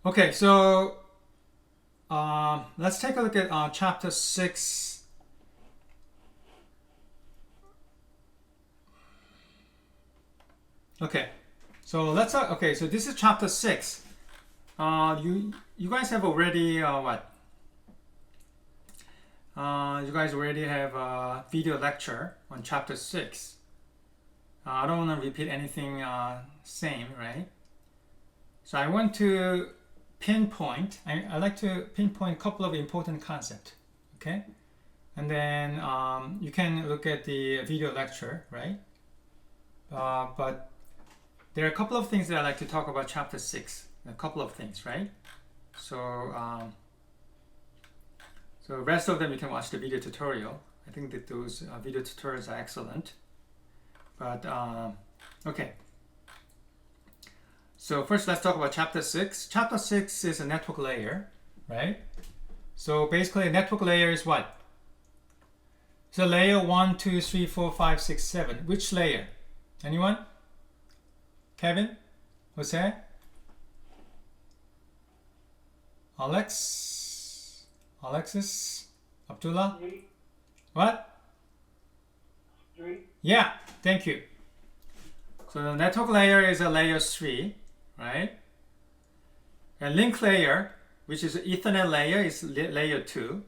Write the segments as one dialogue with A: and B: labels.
A: Okay, so let's take a look at chapter 6. Okay, so so this is chapter 6. You guys have already what? You guys already have a video lecture on chapter 6. I don't want to repeat anything same, right? So I want to pinpoint. I like to pinpoint a couple of important concepts. Okay, and then you can look at the video lecture, right? But there are a couple of things that I like to talk about chapter 6. A couple of things, right? So so rest of them you can watch the video tutorial. I think that those video tutorials are excellent. But okay. So first let's talk about chapter 6. Chapter 6 is a network layer, right? So basically a network layer is what? So layer 1, 2, 3, 4, 5, 6, 7. Which layer? Anyone? Kevin? Jose? Alexis? Abdullah?
B: 3.
A: What?
B: 3.
A: Yeah, thank you. So the network layer is a layer 3, right? And link layer, which is Ethernet layer, is layer 2.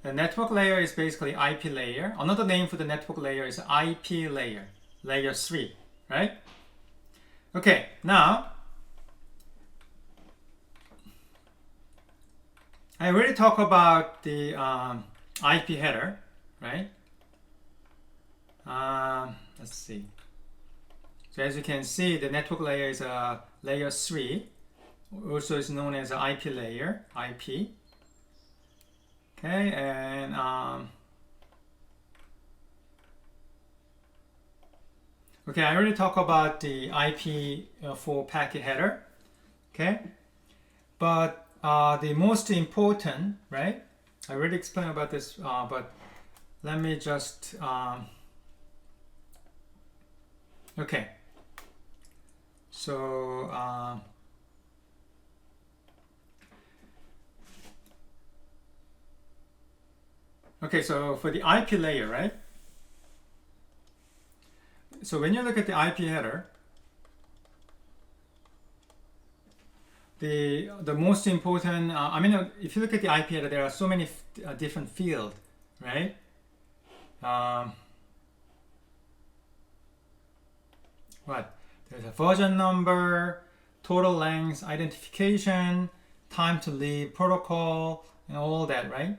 A: The network layer is basically IP layer. Another name for the network layer is IP layer, layer 3, right? Okay, now I already talked about the IP header, right? Let's see. So as you can see, the network layer is a layer 3. Also is known as an IP layer, IP. Okay, and okay, I already talked about the IP for packet header. Okay, but the most important, right? I already explained about this, but let me just okay. So okay, so for the IP layer, right? So when you look at the IP header, the most important, I mean, if you look at the IP header, there are so many different fields, right? What? There's a version number, total length, identification, time to leave, protocol, and all that, right?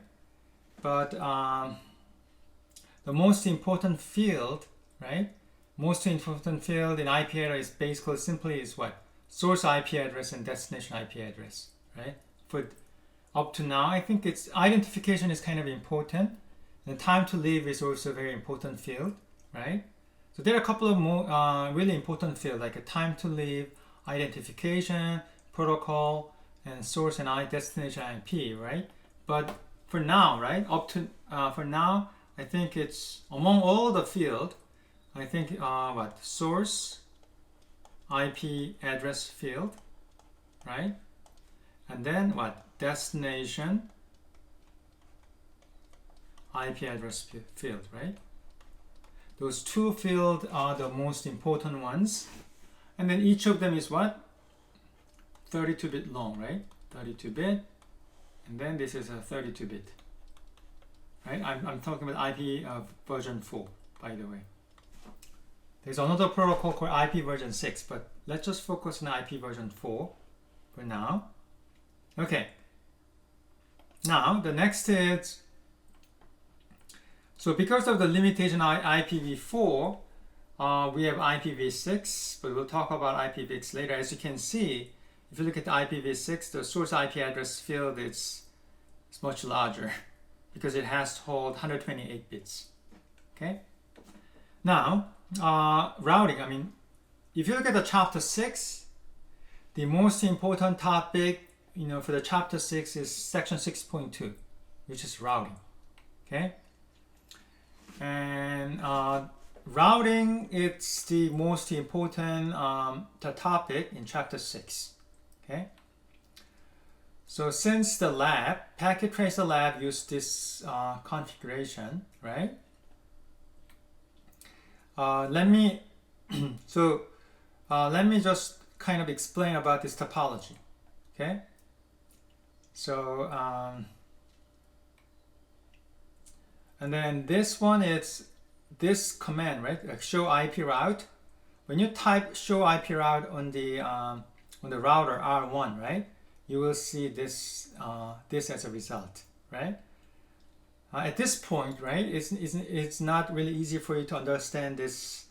A: But the most important field, right? Most important field in IP header is basically simply is what? Source IP address and destination IP address, right? For up to now, I think it's identification is kind of important. And time to leave is also a very important field, right? So there are a couple of more really important fields like a time to leave, identification, protocol, and source and destination IP, right? But for now, right? Up to for now, I think it's among all the field. I think what source IP address field, right? And then what destination IP address field, right? Those two fields are the most important ones. And then each of them is what? 32-bit long, right? 32-bit. And then this is a 32-bit. Right? I'm talking about IP version 4, by the way. There's another protocol called IP version 6, but let's just focus on IP version 4 for now. Okay. Now, the next is, so because of the limitation IPv4, we have IPv6, but we'll talk about IPv6 later. As you can see, if you look at the IPv6, the source IP address field is much larger because it has to hold 128 bits. Okay. Now, routing. I mean, if you look at the chapter 6, the most important topic, for the chapter 6 is section 6.2, which is routing. Okay. And routing, it's the most important the topic in chapter 6. Okay. So since the lab, Packet Tracer Lab used this configuration, right? Let me let me just kind of explain about this topology. Okay. So and then this one is this command, right? Like show IP route. When you type show IP route on the router R1, right? You will see this this as a result, right? At this point, right, it's not really easy for you to understand this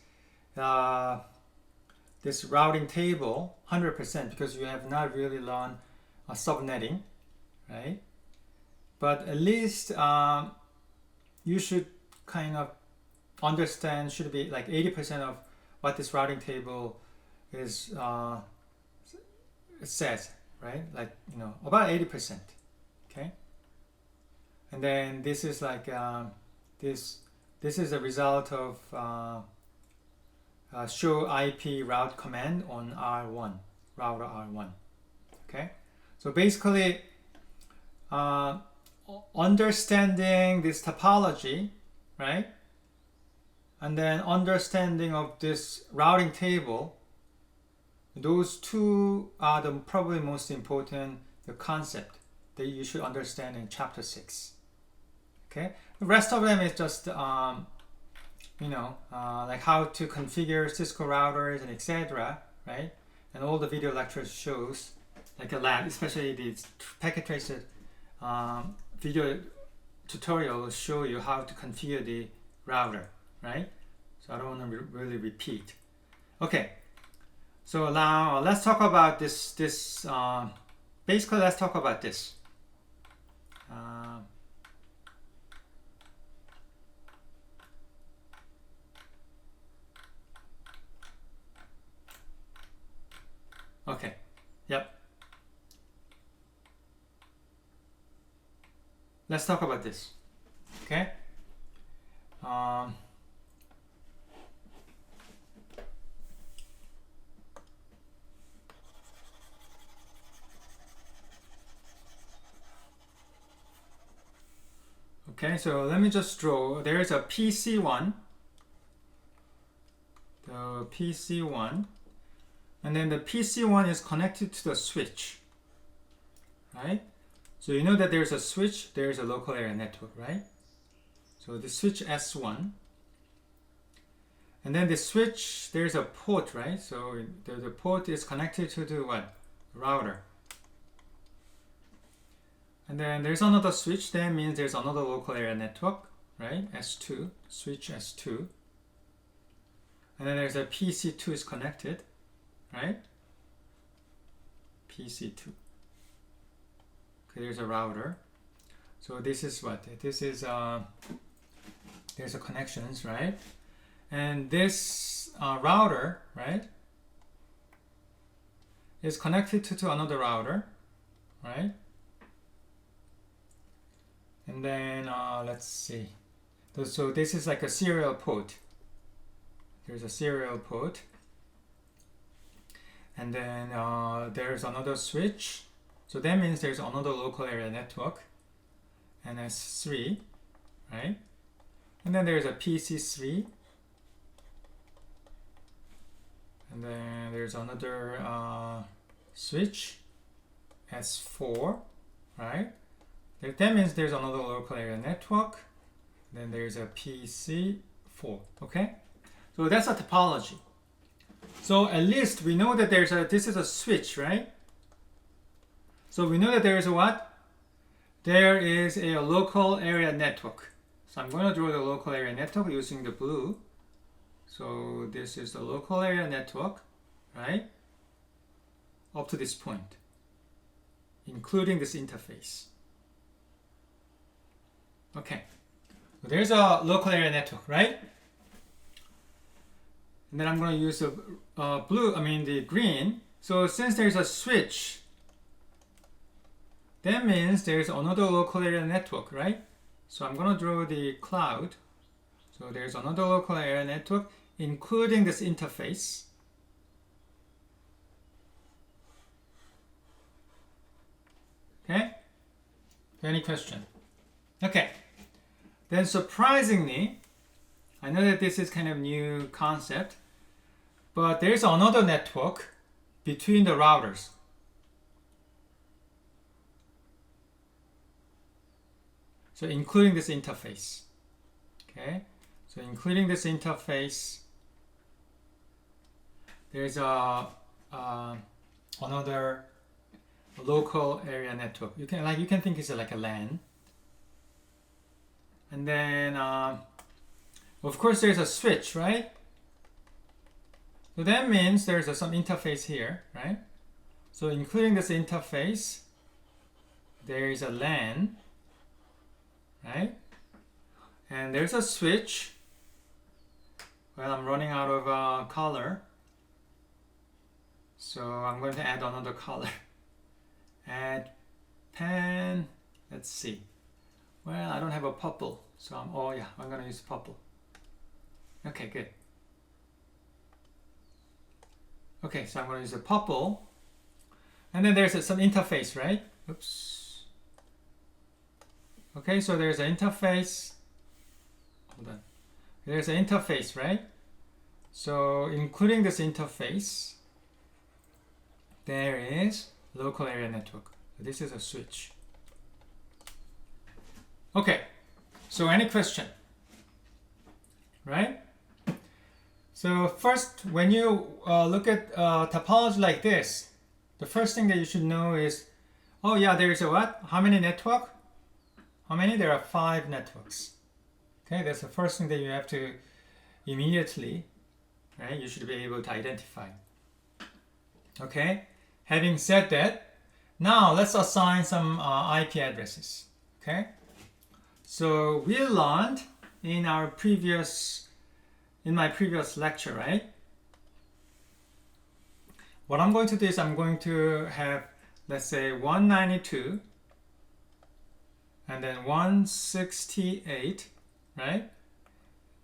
A: this routing table 100% because you have not really learned subnetting, right? But at least you should kind of understand, should be like 80% of what this routing table is says, right? Like, you know, about 80%, okay? And then this is like this is a result of show IP route command on R1, router R1, okay? So basically understanding this topology, right? And then understanding of this routing table, those two are the probably most important the concept that you should understand in chapter 6. Okay, the rest of them is just you know, like how to configure Cisco routers and etc. Right? And all the video lectures shows like a lab, especially the Packet Tracer video tutorials show you how to configure the router, right? So I don't want to really repeat. Okay, so now let's talk about this. Basically, let's talk about this. Okay, yep. Let's talk about this. Okay. Okay, so let me just draw. There is a PC1, the PC1, and then the PC1 is connected to the switch, right? So you know that there's a switch, there's a local area network, right? So the switch S1, and then the switch, there's a port, right? So the port is connected to the what? Router. And then there's another switch, that means there's another local area network, right? S2, switch S2. And then there's a PC2 is connected, right? PC2. Okay, there's a router. So this is what? This is, there's a connections, right? And this router, right, is connected to another router, right? And then let's see. So this is like a serial port. There's a serial port. And then there's another switch. So that means there's another local area network, NS3, right? And then there's a PC3. And then there's another switch, S4, right? That means there's another local area network. Then there's a PC4, okay? So that's a topology. So at least we know that this is a switch, right? So we know that there is a what? There is a local area network. So I'm going to draw the local area network using the blue. So this is the local area network, right? Up to this point, including this interface. Okay, so there's a local area network, right? And then I'm going to use the the green. So since there's a switch, that means there's another local area network, right? So I'm going to draw the cloud. So there's another local area network, including this interface. Any question? Okay. Then surprisingly, I know that this is kind of new concept, but there's another network between the routers. So including this interface. Okay. So including this interface, there's another local area network. You can think it's like a LAN. And then of course there's a switch, right? So that means there's some interface here, right? So including this interface, there is a LAN, right? And there's a switch. Well, I'm running out of color, so I'm going to add another color. Add pen. Let's see. Well, I don't have a purple, so I'm going to use purple. Okay, good. Okay, so I'm going to use a purple, and then there's some interface, right? Oops. Okay, so there's an interface. Hold on. There's an interface, right? So including this interface, there is local area network. So this is a switch. Okay, so any question? Right? So first, when you look at topology like this, the first thing that you should know is, oh yeah, there is a what? How many network? How many? There are 5 networks. Okay, that's the first thing that you have to immediately, right? You should be able to identify. Okay, having said that, now let's assign some IP addresses. Okay, so we learned in my previous lecture, right? What I'm going to do is I'm going to have, let's say, 192 and then 168, right?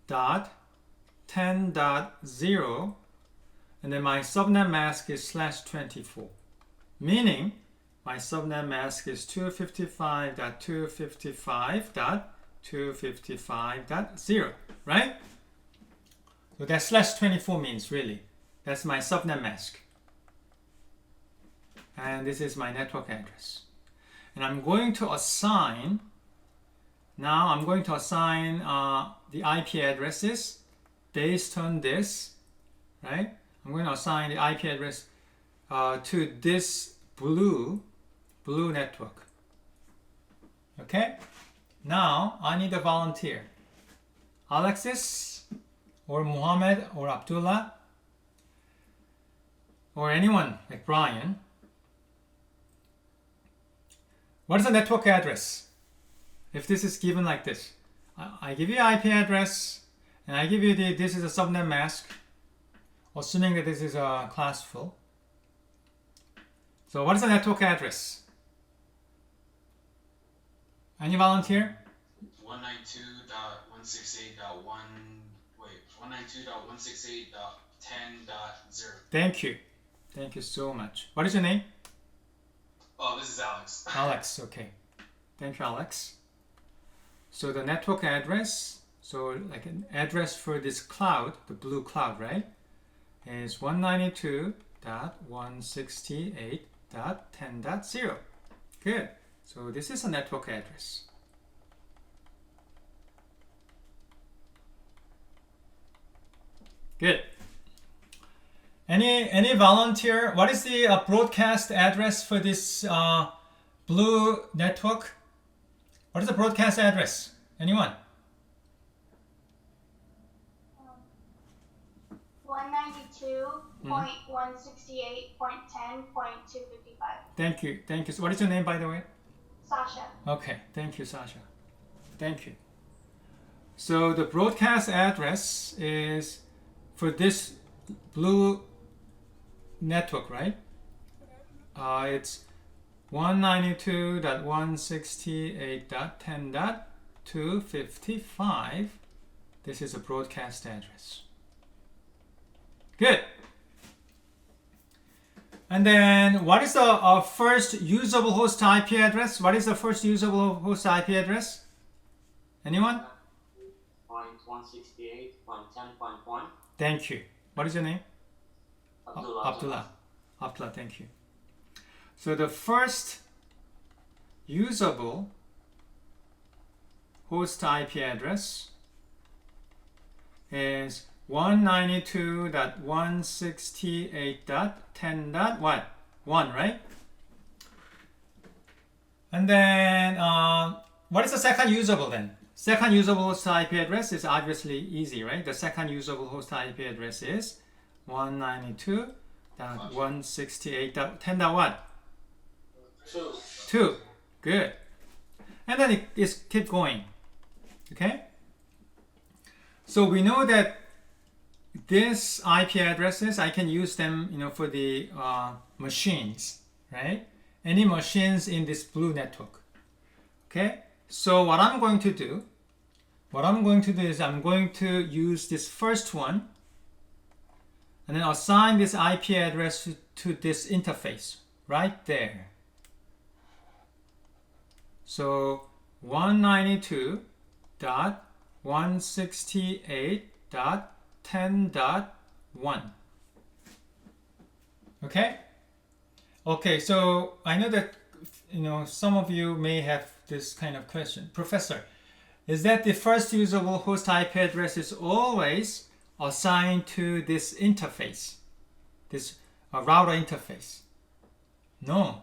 A: Dot 10.0, and then my subnet mask is /24, meaning my subnet mask is 255.255.255.0, right? So that /24 means really, that's my subnet mask. And this is my network address. And I'm going to assign, the IP addresses based on this, right? I'm going to assign the IP address to this blue network. Okay? Now, I need a volunteer. Alexis, or Mohammed, or Abdullah, or anyone like Brian. What is the network address? If this is given like this, I give you IP address, and I give you this is a subnet mask, assuming that this is a classful. So what is the network address? Any volunteer?
C: 192.168.10.0.
A: Thank you. Thank you so much. What is your name?
C: Oh, this is Alex.
A: Alex, okay. Thank you, Alex. So the network address, so like an address for this cloud, the blue cloud, right, is 192.168.10.0. Good. So this is a network address. Good. Any volunteer? What is the broadcast address for this blue network? What is the broadcast address? Anyone?
B: 192.168.10.255.
A: Thank you. Thank you. So what is your name, by the way?
B: Sasha.
A: Okay. Thank you, Sasha. Thank you. So the broadcast address is for this blue network, right? It's 192.168.10.255. This is a broadcast address. Good. And then what is the first usable host IP address? What is the first usable host IP address? Anyone?
D: 168.10.1.
A: Thank you. What is your name?
D: Abdullah.
A: Abdullah, thank you. So the first usable host IP address is 192.168.10.1, right? And then what is the second usable then? Second usable host IP address is obviously easy, right? The second usable host IP address is 192.168.10.1. 2. Good. And then it is keep going. Okay? So we know that these IP addresses, I can use them, for the machines, right? Any machines in this blue network. Okay? So what I'm going to do is I'm going to use this first one and then assign this IP address to this interface right there. So 192.168.10.1. Okay? Okay, so I know that some of you may have this kind of question. Professor, is that the first usable host IP address is always assigned to this interface, this router interface? No.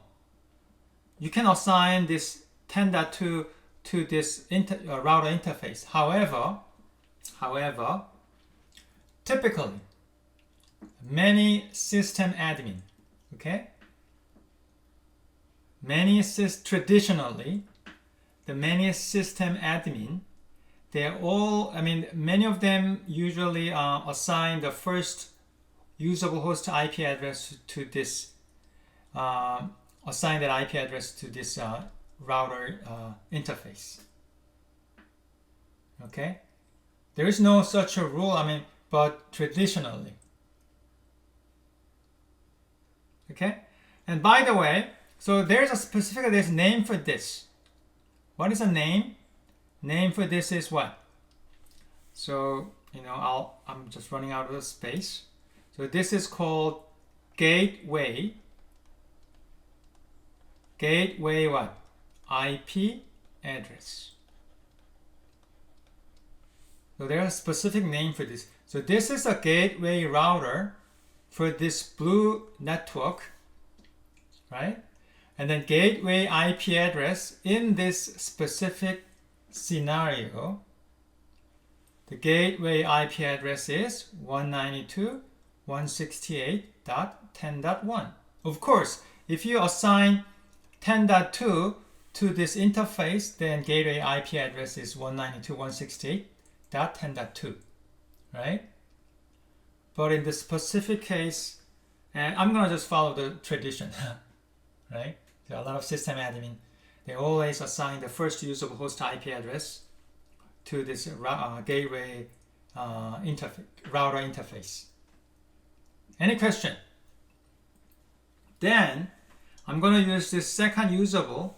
A: You can assign this 10.2 to this router interface. However, typically, many system admin, okay? Traditionally, the many system admin, many of them usually assign the first usable host IP address to this, assign that IP address to this router interface. Okay? There is no such a rule, but traditionally. Okay? And by the way, so there's a name for this. What is a name? Name for this is what? So, I'm just running out of space. So this is called gateway. Gateway what? IP address. So there's a specific name for this. So this is a gateway router for this blue network, right? And then gateway IP address in this specific scenario, the gateway IP address is 192.168.10.1. Of course, if you assign 10.2 to this interface, then gateway IP address is 192.168.10.2, right? But in the specific case, and I'm gonna just follow the tradition, right? There are a lot of system admin. They always assign the first usable host IP address to this gateway router interface. Any question? Then I'm going to use this second usable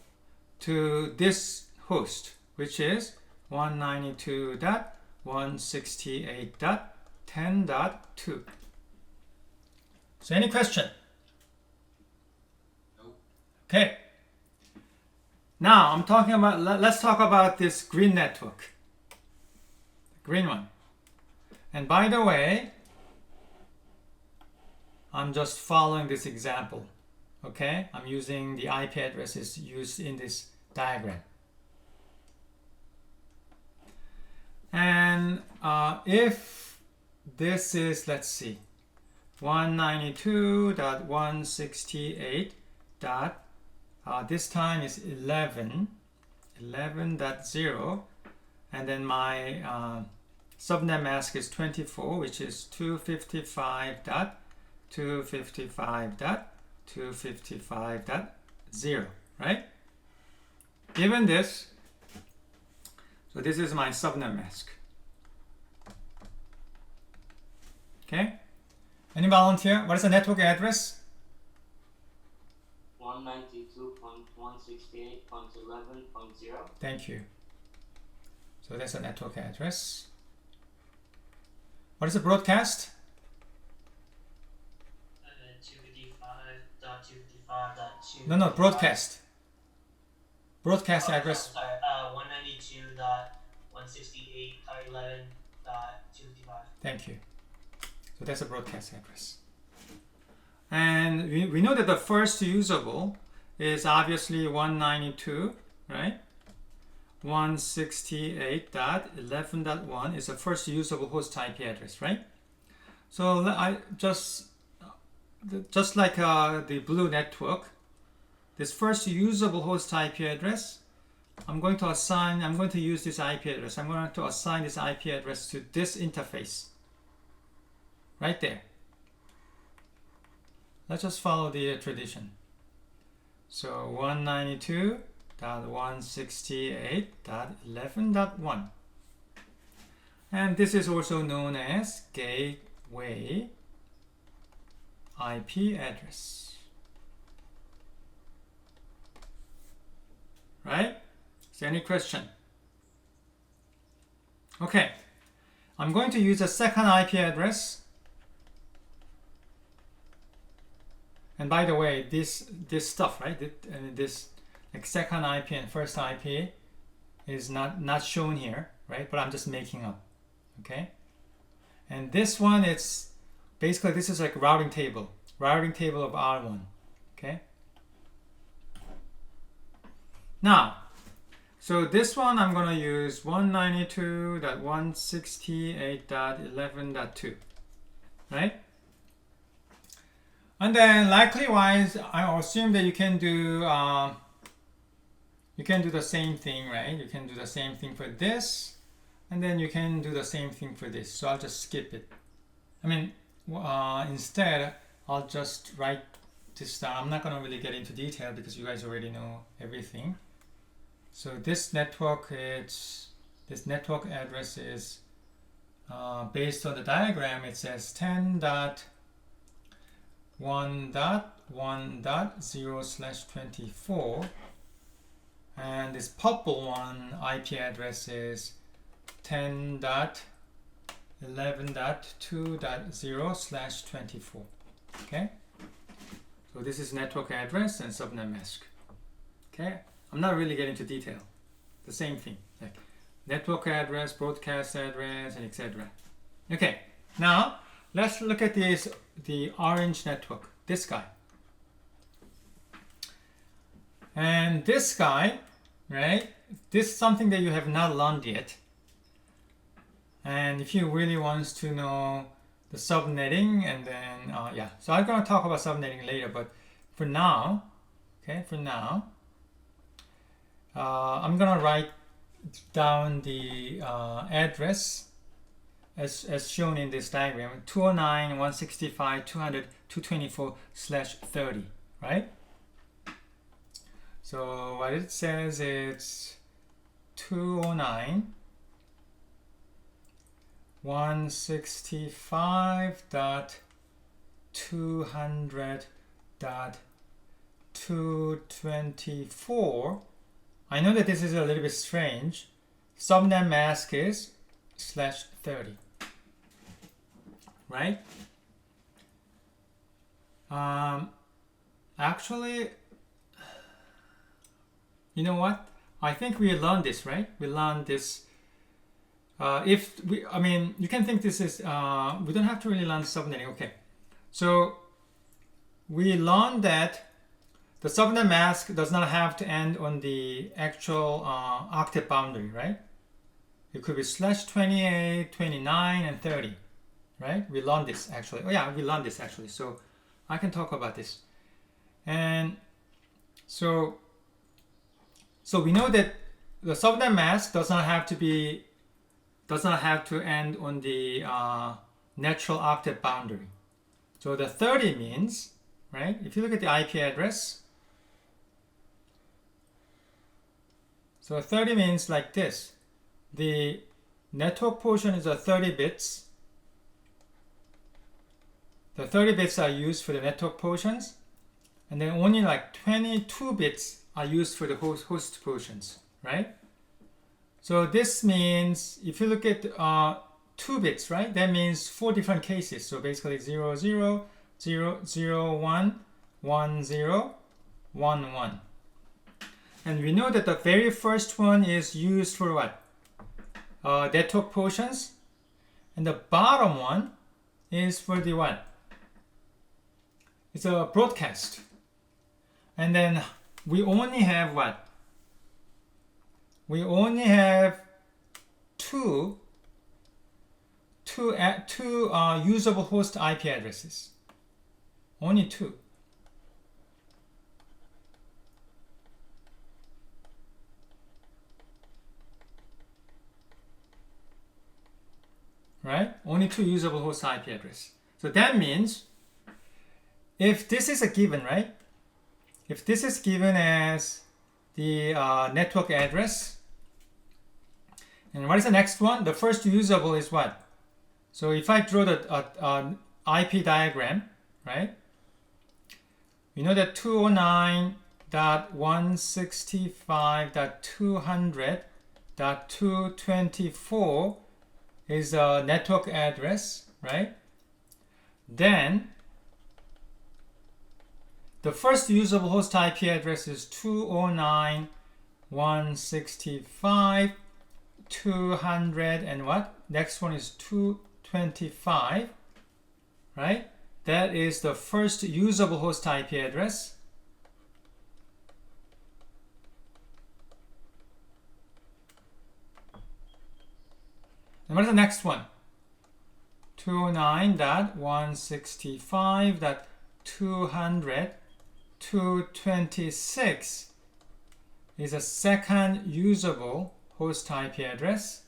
A: to this host, which is 192.168.10.2. So any question?
C: Nope.
A: Okay. Now let's talk about this green network. The green one. And by the way, I'm just following this example. Okay? I'm using the IP addresses used in this diagram. And if this is, let's see, 192.168. This time is 11.0, and then my subnet mask is 24, which is 255.255.255.0, right? Given this, so this is my subnet mask. Okay? Any volunteer? What is the network address?
D: 192.168.11.0.
A: Thank you. So that's a network address. What is a broadcast?
E: 255.255.2.
A: No, broadcast. Broadcast address.
E: Sorry, 192.168.11.255.
A: Thank you. So that's a broadcast address. And we know that the first usable is obviously 192, right? 168.11.1 is the first usable host IP address, right? So I just like the Blue network, this first usable host IP address, I'm going to use this IP address. I'm going to assign this IP address to this interface, right there. Let's just follow the tradition. So 192.168.11.1. And this is also known as gateway IP address. Right? Is there any question? Okay. I'm going to use a second IP address. And by the way, this stuff, right? This like second IP and first IP is not shown here, right? But I'm just making up. Okay. And this one, it's basically this is like routing table of R1. Okay. Now, so this one I'm gonna use 192.168.11.2, right? And then likewise, I assume that you can do the same thing, right? You can do the same thing for this, and then you can do the same thing for this. So I'll just skip it. I mean, instead, I'll just write this down. I'm not gonna really get into detail because you guys already know everything. So this network address is based on the diagram. It says 10.1.1.0/24, and this purple one IP address is 10.11.2.0/24. Okay, so this is network address and subnet mask. Okay, I'm not really getting into detail. The same thing, like network address, broadcast address, and etc. Okay, now let's look at the orange network, this guy. And this guy, right? This is something that you have not learned yet. And if you really want to know the subnetting, and then so I'm going to talk about subnetting later, but for now, I'm going to write down the address as shown in this diagram, 209.165.200.224/30, right? So what it says is 209.165.200.224. I know that this is a little bit strange. Subnet mask is /30, right? Actually, you know what? I think we learned this, right? We learned this. You can think this is, we don't have to really learn subnetting. Okay. So we learned that the subnet mask does not have to end on the actual octet boundary, right? It could be /28, 29, and 30, right? We learned this actually. Oh yeah, we learned this actually. So I can talk about this. And so we know that the subnet mask does not have to end on the natural octet boundary. So the 30 means, right? If you look at the IP address, so 30 means like this. The network portion is 30 bits. The 30 bits are used for the network portions. and then only like 22 bits are used for the host portions, right? So this means if you look at 2 bits, right? That means 4 different cases. So basically 0, 0, 0, 0, 1, 1, 0, 1, 1. And we know that the very first one is used for what? Network portions. And the bottom one is for the what? It's a broadcast. And then we only have what? We only have two usable host IP addresses. Only 2. Right? Only 2 usable host IP address. So that means if this is a given, right? If this is given as the network address, and what is the next one? The first usable is what? So if I draw the IP diagram, right? We know that 209.165.200.224 is a network address, right? Then the first usable host IP address is 209.165.200 and what? Next one is 225, right? That is the first usable host IP address. And what is the next one? 209.165.200.226 is a second usable host IP address.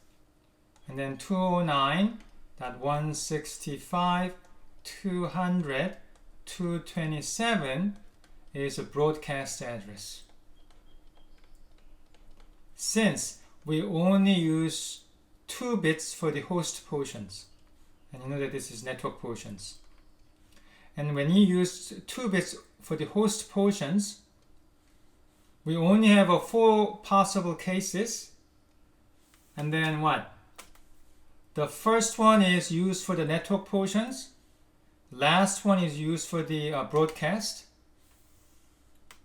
A: And then 209.165.200.227 is a broadcast address. Since we only use 2 bits for the host portions, and you know that this is network portions, and when you use 2 bits for the host portions, we only have 4 possible cases. And then what? The first one is used for the network portions. Last one is used for the broadcast.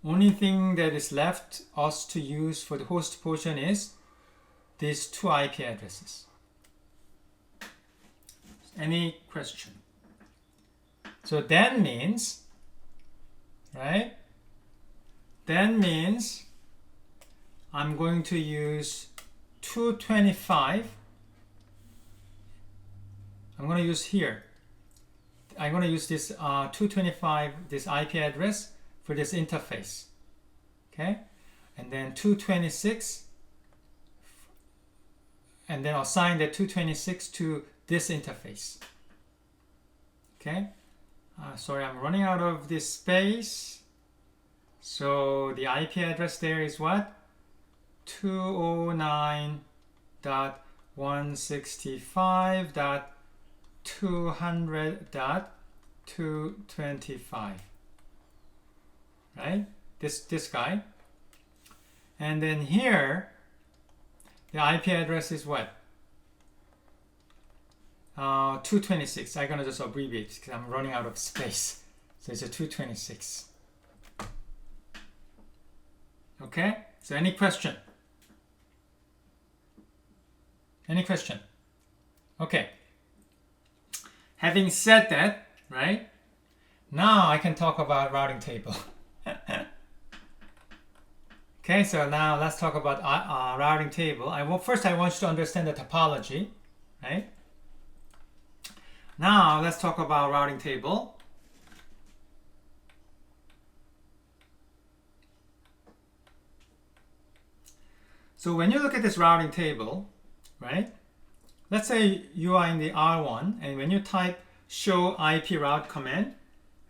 A: Only thing that is left us to use for the host portion is these 2 IP addresses. Any question? So that means, right? That means I'm going to use 225. I'm going to use here. I'm going to use this 225, this IP address for this interface. Okay? And then 226, and then assign that 226 to this interface. Okay? Sorry, I'm running out of this space. So the IP address there is what? 209.165.200.225. Right? This guy. And then here, the IP address is what? 226. I'm gonna just abbreviate because I'm running out of space. So it's a 226. Okay? So any question? Any question? Okay. Having said that, right? Now I can talk about routing table. Okay, so now let's talk about routing table. First I want you to understand the topology, right? Now let's talk about routing table. So when you look at this routing table, right? Let's say you are in the R1, and when you type show IP route command,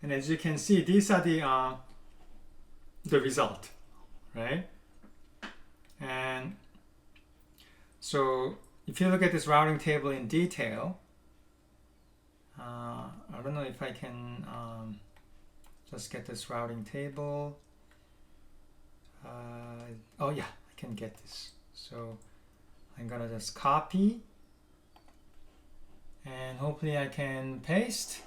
A: and as you can see, these are the result, right? And so if you look at this routing table in detail, I don't know if I can just get this routing table. Oh yeah, I can get this. So I'm gonna just copy and hopefully I can paste.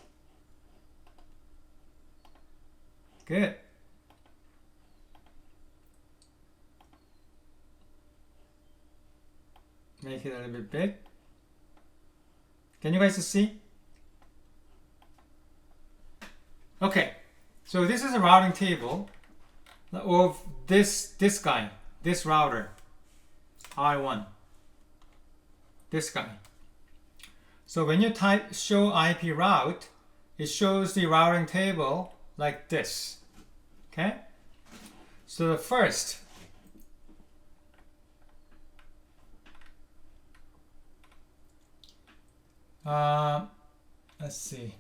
A: Good. Make it a little bit big. Can you guys see? Okay, so this is a routing table of this guy, this router, I1, this guy. So when you type show IP route, it shows the routing table like this. Okay, so the first, let's see.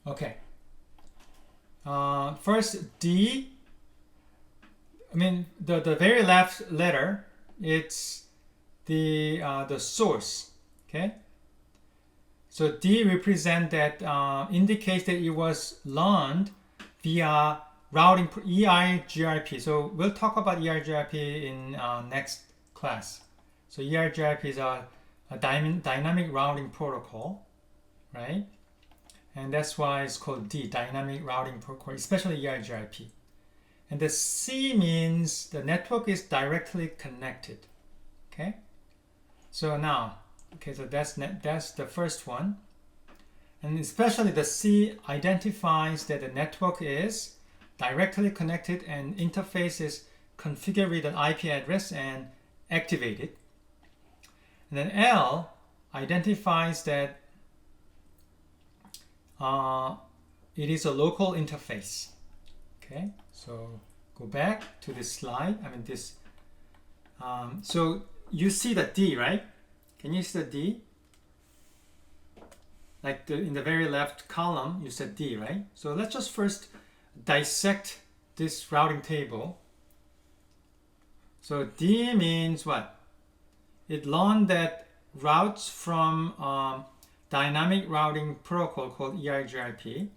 A: Okay. First D. I mean the very left letter. It's the source. Okay. So D represent that indicates that it was learned via routing EIGRP. So we'll talk about EIGRP in next class. So EIGRP is a dynamic routing protocol, right? And that's why it's called D, dynamic routing protocol, especially EIGRP. And the C means the network is directly connected. Okay. So now, okay, so that's the first one, and especially the C identifies that the network is directly connected and interface is configured with an IP address and activated. And then L identifies that it is a local interface. Okay, so go back to this slide. I mean this. So you see the D, right? Can you see the D? Like in the very left column, you said D, right? So let's just first dissect this routing table. So D means what? It learned that routes from dynamic routing protocol called EIGRP,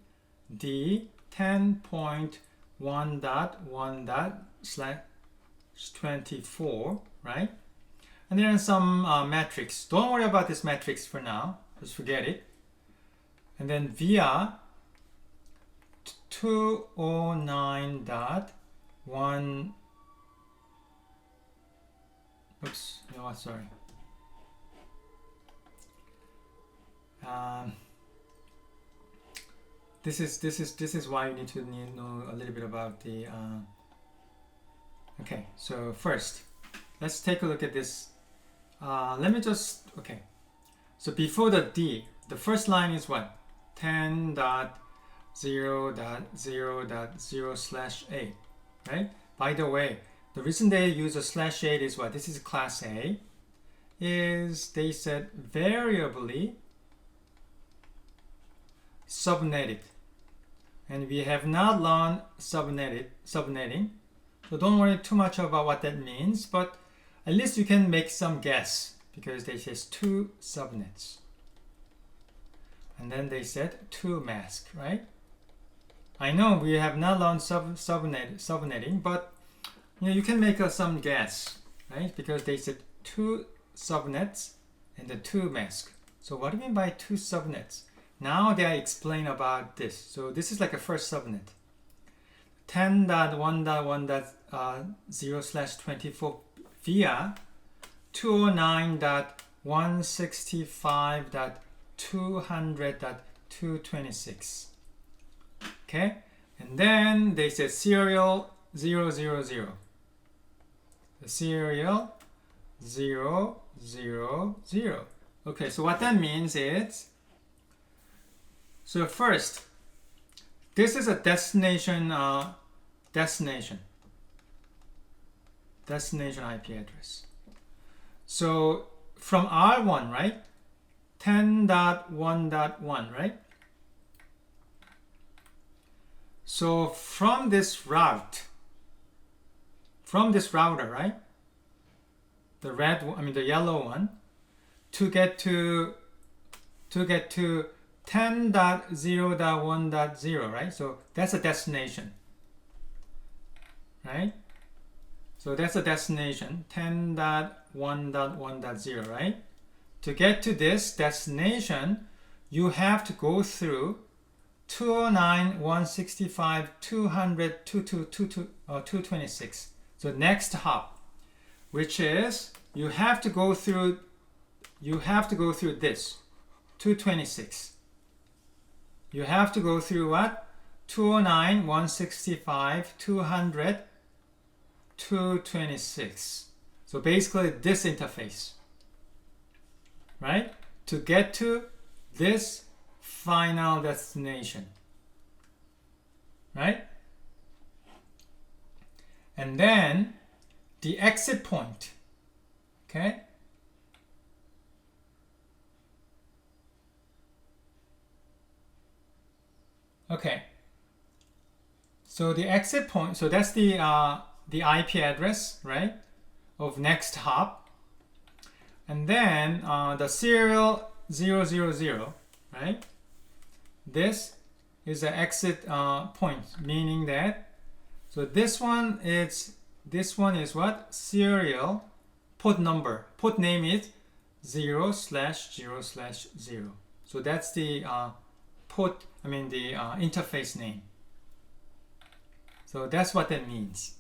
A: D 10.1.1./24, right? And then some metrics. Don't worry about this metrics for now. Just forget it. And then via 209.1. Oops. You know what? Sorry. This is why you need to know a little bit about the. Okay. So first, let's take a look at this. Let me just, okay. So before the D, the first line is what? 10.0.0.0/8, right? By the way, the reason they use a /8 is what? This is class A. Is they said variably subnetted. And we have not learned subnetting. So don't worry too much about what that means, but at least you can make some guess because they says 2 subnets. And then they said 2 mask, right? I know we have not learned subnetting, but you can make some guess, right? Because they said 2 subnets and the 2 mask. So what do you mean by 2 subnets? Now they explain about this. So this is like a first subnet. 10.1.1.0/24 via 209.165.200.226. Okay, and then they said serial 000. The serial 000. Okay, so what that means is, so first, this is a destination IP address. So from R1, right? 10.1.1, right? So from this router, right? The yellow one, to get to 10.0.1.0, right? So that's a destination, right? So that's a destination, 10.1.1.0, right? To get to this destination, you have to go through 209, 165, 200, 226. So next hop, which is you have to go through this 226. You have to go through what? 209, 165, 200, 226. So basically this interface, right? To get to this final destination, right? And then the exit point, okay? Okay. So the exit point, so that's the IP address, right, of next hop. And then the serial 000, right? This is the exit point, meaning that, so this one is what? Serial port number. Port name is 0/0/0. So that's the interface name. So that's what that means.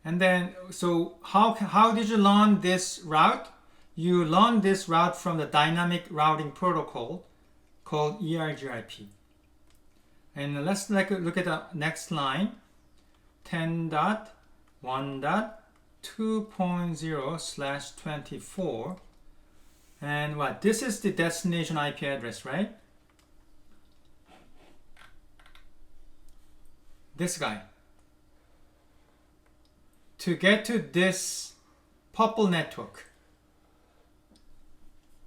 A: And then, so how did you learn this route? You learn this route from the dynamic routing protocol called ERGRP. And let's look at the next line, 10.1.2.0/24. And what? This is the destination IP address, right? This guy. To get to this purple network,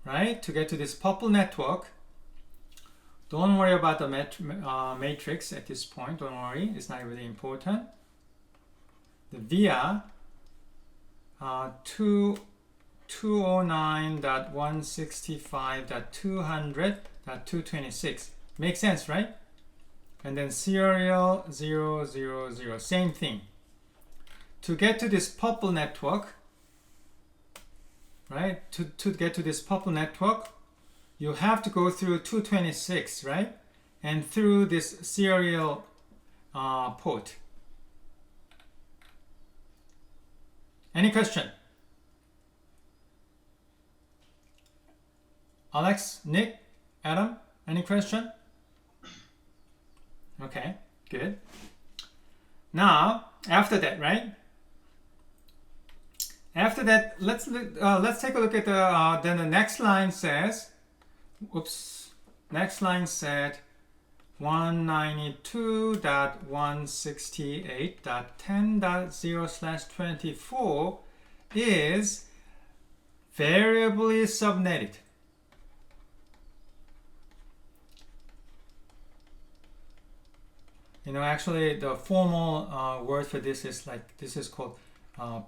A: right? To get to this purple network, don't worry about the matrix at this point. Don't worry, it's not really important. The via 209.165.200.226 makes sense, right? And then serial 000, same thing. To get to this purple network, right? To get to this purple network, you have to go through 226, right? And through this serial port. Any question? Alex, Nick, Adam, any question? Okay, good. Now, after that, right? After that, let's take a look at then the next line says, next line said 192.168.10.0/24 is variably subnetted. You know, actually, the formal word for this is called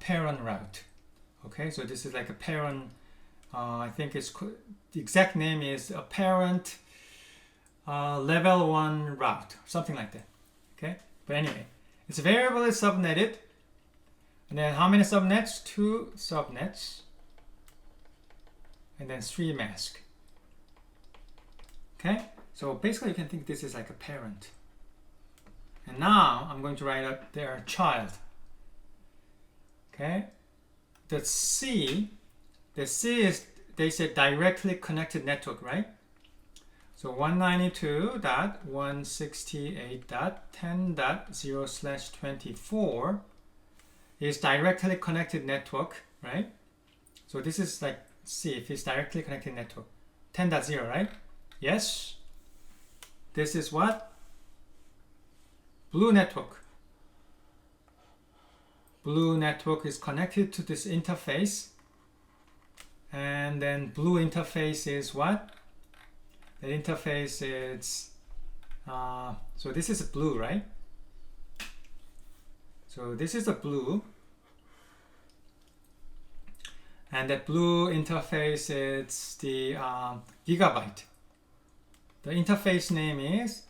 A: parent route. Okay, so this is like a parent. I think the exact name is a parent level 1 route, something like that. Okay, but anyway, it's variably subnetted. And then how many subnets? 2 subnets. And then 3 mask. Okay, so basically you can think this is like a parent. And now I'm going to write up their child. Okay, the C is, they said, directly connected network, right? So 192.168.10.0/24 is directly connected network, right? So this is like C, if it's directly connected network. 10.0, right? Yes. This is what? Blue network. Blue network is connected to this interface. And then blue interface is what? The interface is, so this is a blue, right? So this is a blue. And that blue interface is the gigabyte. the interface name is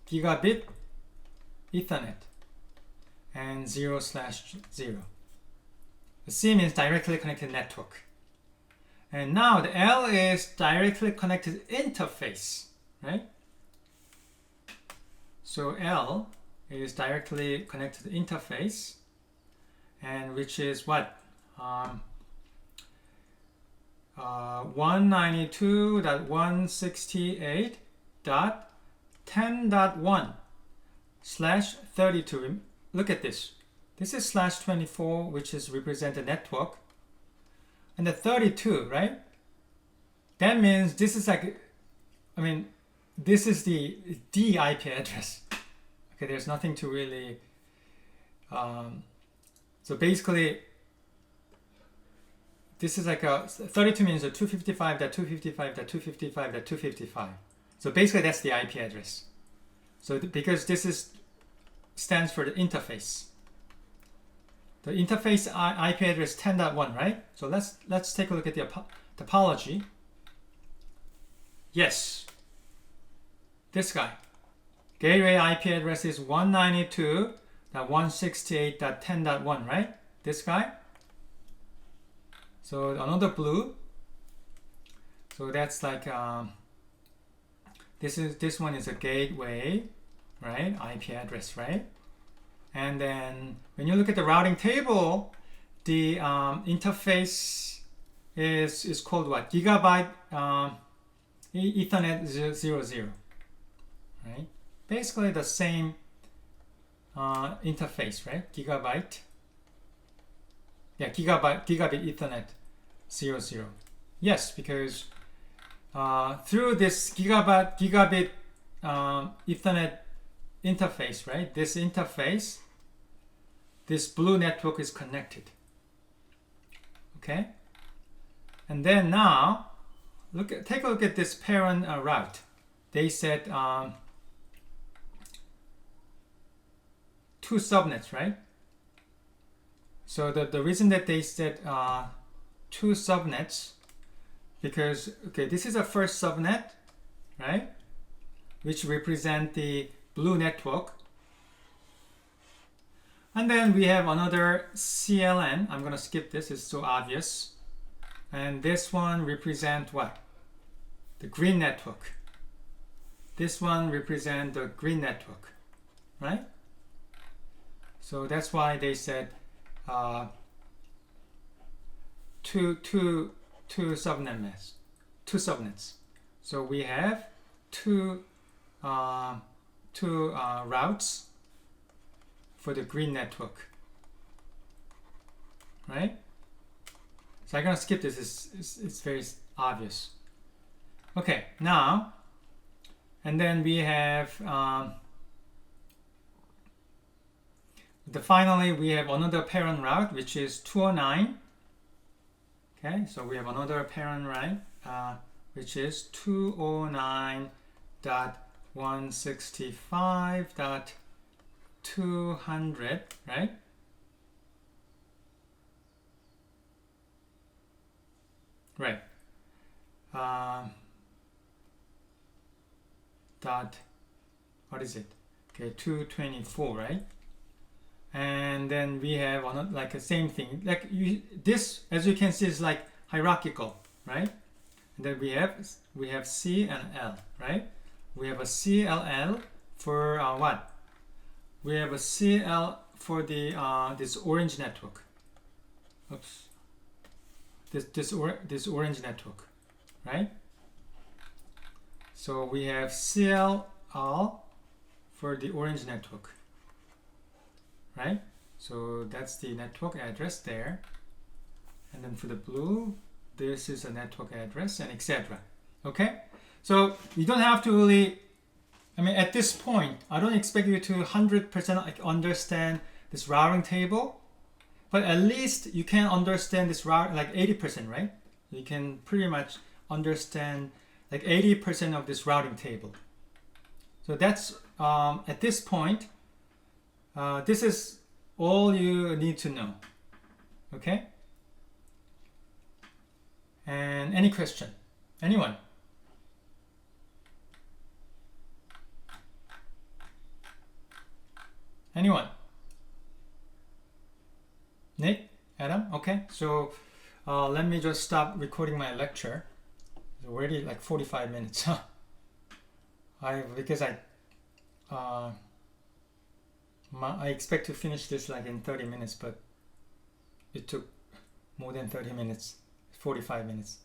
A: gigabit Ethernet and 0/0. The C means directly connected network. And now the L is directly connected interface, right? So L is directly connected interface, and which is what? 192.168.10.1/32. Look at this. This is /24, which is represent the network. And the 32, right? That means this is like, I mean, this is the IP address. Okay, there's nothing to really, so basically, this is like a, 32 means a 255.255.255.255. So basically that's the IP address. So because this is stands for the interface. The interface IP address 10.1, right? So let's take a look at the topology. Yes, this guy. Gateway IP address is 192.168.10.1, right? This guy. So another blue. So that's like this one is a gateway, right? IP address, right? And then when you look at the routing table, the interface is called what? Gigabyte Ethernet 00, right? Basically the same interface, right? Gigabyte. Yeah, gigabit Ethernet 00. Yes, because through this gigabit Ethernet interface, right? This interface, this blue network is connected. Okay, and then now take a look at this parent route. They said 2 subnets, right? So the reason that they said 2 subnets, because okay, this is a first subnet, right? Which represent the blue network. And then we have another CLN. I'm gonna skip this, it's so obvious. And this one represent what? The green network. This one represent the green network, right? So that's why they said two subnets. So we have two routes for the green network, right? So I'm gonna skip this. It's very obvious. Okay, now, and then we have finally we have another parent route, which is 209. Okay, so we have another parent route, which is 209.165.200, right? Right. Dot, what is it? Okay, 224, right? And then we have another, like the same thing. Like this, as you can see, is like hierarchical, right? And then we have C and L, right? We have a CLL for what? We have a CL for the this orange network. Oops. This orange network, right? So we have CLL for the orange network, right? So that's the network address there. And then for the blue, this is a network address, and etc. Okay? So you don't have to really, I mean, at this point, I don't expect you to 100% understand this routing table, but at least you can understand this route like 80%, right? You can pretty much understand like 80% of this routing table. So that's, at this point, this is all you need to know. Okay? And any question? Anyone? Anyone? Nick? Adam? Okay, so let me just stop recording my lecture. It's already like 45 minutes. Because I expect to finish this like in 30 minutes, but it took more than 30 minutes, 45 minutes.